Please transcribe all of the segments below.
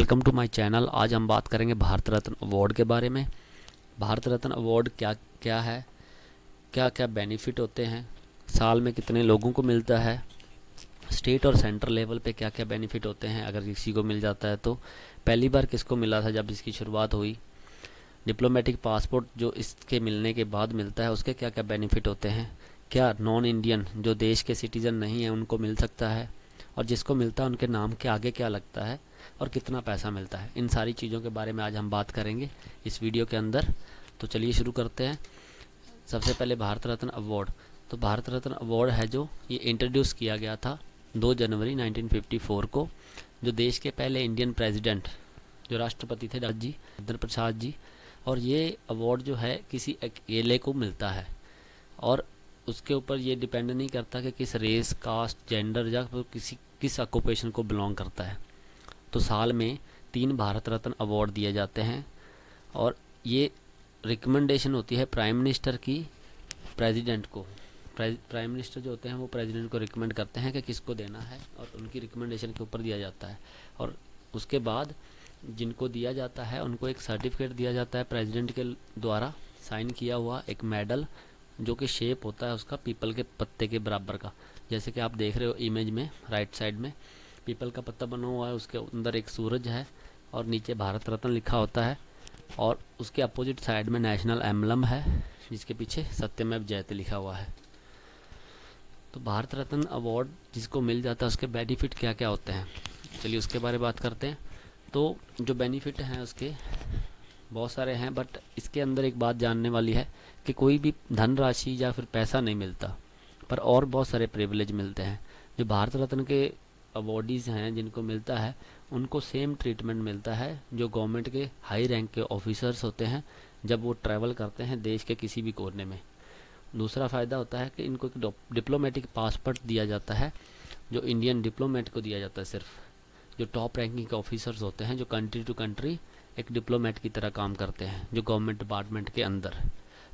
Welcome to my channel. आज हम बात करेंगे भारत रत्न अवार्ड के बारे में। भारत रत्न अवार्ड क्या क्या है, क्या क्या बेनिफिट होते हैं, साल में कितने लोगों को मिलता है, स्टेट और सेंट्रल लेवल पे क्या क्या बेनिफिट होते हैं अगर किसी को मिल जाता है तो, पहली बार किसको मिला था जब इसकी शुरुआत हुई, डिप्लोमेटिक पासपोर्ट जो इसके मिलने के बाद मिलता है उसके क्या क्या बेनिफिट होते हैं, क्या नॉन इंडियन जो देश के सिटीज़न नहीं हैं उनको मिल सकता है, और जिसको मिलता है उनके नाम के आगे क्या लगता है और कितना पैसा मिलता है। इन सारी चीज़ों के बारे में आज हम बात करेंगे इस वीडियो के अंदर। तो चलिए शुरू करते हैं। सबसे पहले भारत रत्न अवार्ड। तो भारत रत्न अवार्ड है जो ये इंट्रोड्यूस किया गया था 2 जनवरी 1954 को, जो देश के पहले इंडियन प्रेसिडेंट जो राष्ट्रपति थे राजेंद्र प्रसाद जी, और ये अवार्ड जो है किसी अकेले को मिलता है और उसके ऊपर ये डिपेंड नहीं करता कि किस रेस, कास्ट, जेंडर या किस ऑक्यूपेशन को बिलोंग करता है। तो साल में 3 भारत रत्न अवार्ड दिए जाते हैं और ये रिकमेंडेशन होती है प्राइम मिनिस्टर की प्रेसिडेंट को। प्राइम मिनिस्टर जो होते हैं वो प्रेसिडेंट को रिकमेंड करते हैं कि किसको देना है और उनकी रिकमेंडेशन के ऊपर दिया जाता है। और उसके बाद जिनको दिया जाता है उनको एक सर्टिफिकेट दिया जाता है प्रेसिडेंट के द्वारा साइन किया हुआ, एक मेडल जो कि शेप होता है उसका पीपल के पत्ते के बराबर का। जैसे कि आप देख रहे हो इमेज में राइट साइड में पीपल का पत्ता बना हुआ है, उसके अंदर एक सूरज है और नीचे भारत रत्न लिखा होता है, और उसके अपोजिट साइड में नेशनल एम्बलम है जिसके पीछे सत्यमेव जयते लिखा हुआ है। तो भारत रत्न अवार्ड जिसको मिल जाता है उसके बेनिफिट क्या क्या होते हैं, चलिए उसके बारे में बात करते हैं। तो जो बेनिफिट हैं उसके बहुत सारे हैं, बट इसके अंदर एक बात जानने वाली है कि कोई भी धनराशि या फिर पैसा नहीं मिलता, पर और बहुत सारे प्रिविलेज मिलते हैं। जो भारत रत्न के अवार्डीज़ हैं जिनको मिलता है उनको सेम ट्रीटमेंट मिलता है जो गवर्नमेंट के हाई रैंक के ऑफिसर्स होते हैं जब वो ट्रैवल करते हैं देश के किसी भी कोने में। दूसरा फ़ायदा होता है कि इनको एक डिप्लोमेटिक पासपोर्ट दिया जाता है जो इंडियन डिप्लोमेट को दिया जाता है। सिर्फ जो टॉप रैंकिंग के ऑफिसर्स होते हैं जो कंट्री टू कंट्री एक डिप्लोमेट की तरह काम करते हैं जो गवर्नमेंट डिपार्टमेंट के अंदर।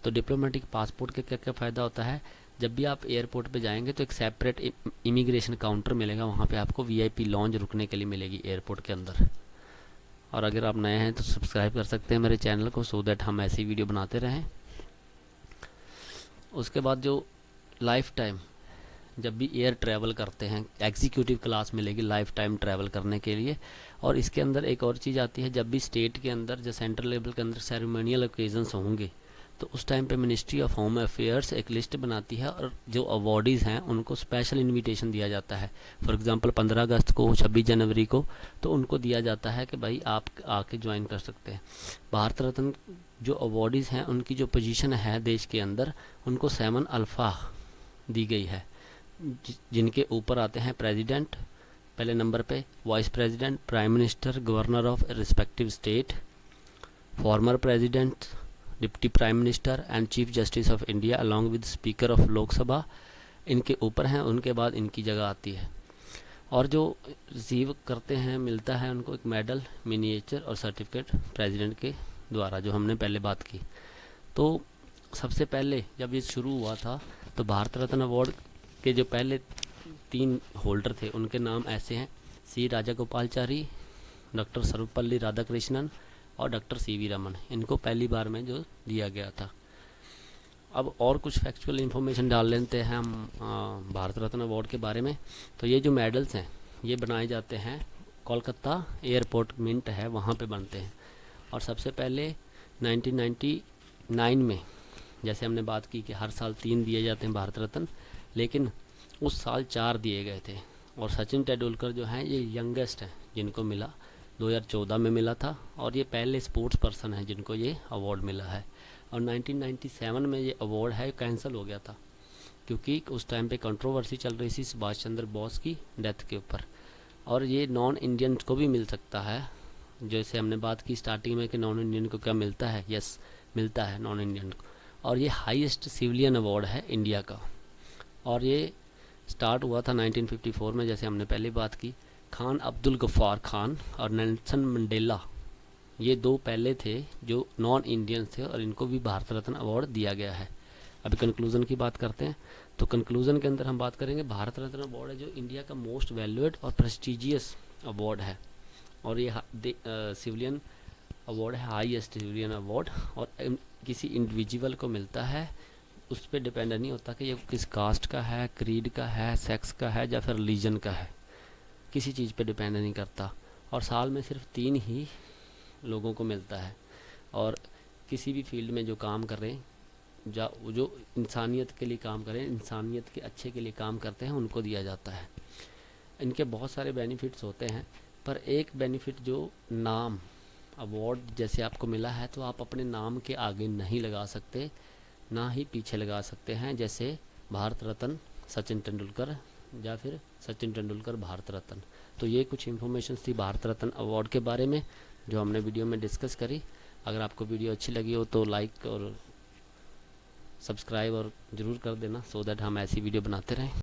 तो डिप्लोमेटिक पासपोर्ट के क्या क्या फ़ायदा होता है, जब भी आप एयरपोर्ट पे जाएंगे तो एक सेपरेट इमिग्रेशन काउंटर मिलेगा, वहाँ पे आपको वीआईपी लॉन्ज रुकने के लिए मिलेगी एयरपोर्ट के अंदर। और अगर आप नए हैं तो सब्सक्राइब कर सकते हैं मेरे चैनल को, सो दैट हम ऐसी वीडियो बनाते रहें। उसके बाद जो लाइफ टाइम जब भी एयर ट्रैवल करते हैं एग्जीक्यूटिव क्लास मिलेगी लाइफ टाइम ट्रैवल करने के लिए। और इसके अंदर एक और चीज़ आती है, जब भी स्टेट के अंदर या सेंट्रल लेवल के अंदर सेरेमोनियल ओकेजन्स होंगे तो उस टाइम पे मिनिस्ट्री ऑफ होम अफेयर्स एक लिस्ट बनाती है और जो अवार्डीज़ हैं उनको स्पेशल इनविटेशन दिया जाता है। फॉर एग्जांपल 15 अगस्त को, 26 जनवरी को, तो उनको दिया जाता है कि भाई आप आके ज्वाइन कर सकते हैं। भारत रत्न जो अवार्डीज़ हैं उनकी जो पोजीशन है देश के अंदर उनको 7 अल्फ़ा दी गई है, जिनके ऊपर आते हैं प्रेसिडेंट पहले नंबर पे, vice president, prime minister, governor of respective state, former president, deputy prime minister and chief justice of India along with speaker of Lok Sabha, इनके ऊपर हैं। उनके बाद इनकी जगह आती है। और जो रिसीव करते हैं मिलता है उनको एक मेडल, मिनिएचर और सर्टिफिकेट प्रेसिडेंट के द्वारा, जो हमने पहले बात की। तो सबसे पहले जब ये शुरू हुआ था तो भारत रत्न अवार्ड के जो पहले 3 होल्डर थे उनके नाम ऐसे हैं: सी राजागोपालचारी, डॉक्टर सर्वपल्ली राधाकृष्णन और डॉक्टर सीवी रमन। इनको पहली बार में जो दिया गया था। अब और कुछ फैक्चुअल इन्फॉर्मेशन डाल लेते हैं हम भारत रत्न अवार्ड के बारे में। तो ये जो मेडल्स हैं ये बनाए जाते हैं कोलकाता एयरपोर्ट मिंट है वहाँ पे बनते हैं। और सबसे पहले 1999 में, जैसे हमने बात की कि हर साल 3 दिए जाते हैं भारत रत्न, लेकिन उस साल 4 दिए गए थे। और सचिन तेंदुलकर जो हैं ये यंगेस्ट हैं जिनको मिला, 2014 में मिला था, और ये पहले स्पोर्ट्स पर्सन हैं जिनको ये अवार्ड मिला है। और 1997 में ये अवार्ड है कैंसिल हो गया था क्योंकि उस टाइम पे कंट्रोवर्सी चल रही थी सुभाष चंद्र बोस की डेथ के ऊपर। और ये नॉन इंडियन को भी मिल सकता है, जैसे हमने बात की स्टार्टिंग में कि नॉन इंडियन को क्या मिलता है, यस मिलता है नॉन इंडियन को। और ये हाईएस्ट सिविलियन अवार्ड है इंडिया का, और ये स्टार्ट हुआ था 1954 में, जैसे हमने पहले बात की। खान अब्दुल गफ्फार खान और नेल्सन मंडेला ये 2 पहले थे जो नॉन इंडियन थे और इनको भी भारत रत्न अवार्ड दिया गया है। अभी कंक्लूज़न की बात करते हैं। तो कंक्लूज़न के अंदर हम बात करेंगे भारत रत्न अवार्ड है जो इंडिया का मोस्ट वैल्यूएड और प्रेस्टिजियस अवार्ड है और ये सिविलियन अवार्ड है, हाईएस्ट सिविलियन अवार्ड, और किसी इंडिविजुअल को मिलता है। उस पर डिपेंड नहीं होता कि ये किस कास्ट का है, क्रीड का है, सेक्स का है या फिर रिलीजन का है, किसी चीज़ पे डिपेंड नहीं करता। और साल में सिर्फ 3 ही लोगों को मिलता है, और किसी भी फील्ड में जो काम कर रहे हैं, जो इंसानियत के लिए काम करें, इंसानियत के अच्छे के लिए काम करते हैं, उनको दिया जाता है। इनके बहुत सारे बेनिफिट्स होते हैं, पर एक बेनिफिट जो नाम अवार्ड जैसे आपको मिला है, तो आप अपने नाम के आगे नहीं लगा सकते, ना ही पीछे लगा सकते हैं, जैसे भारत रत्न सचिन तेंदुलकर या फिर सचिन तेंदुलकर भारत रत्न। तो ये कुछ इन्फॉर्मेशन थी भारत रत्न अवार्ड के बारे में जो हमने वीडियो में डिस्कस करी। अगर आपको वीडियो अच्छी लगी हो तो लाइक और सब्सक्राइब और ज़रूर कर देना, सो दैट हम ऐसी वीडियो बनाते रहें।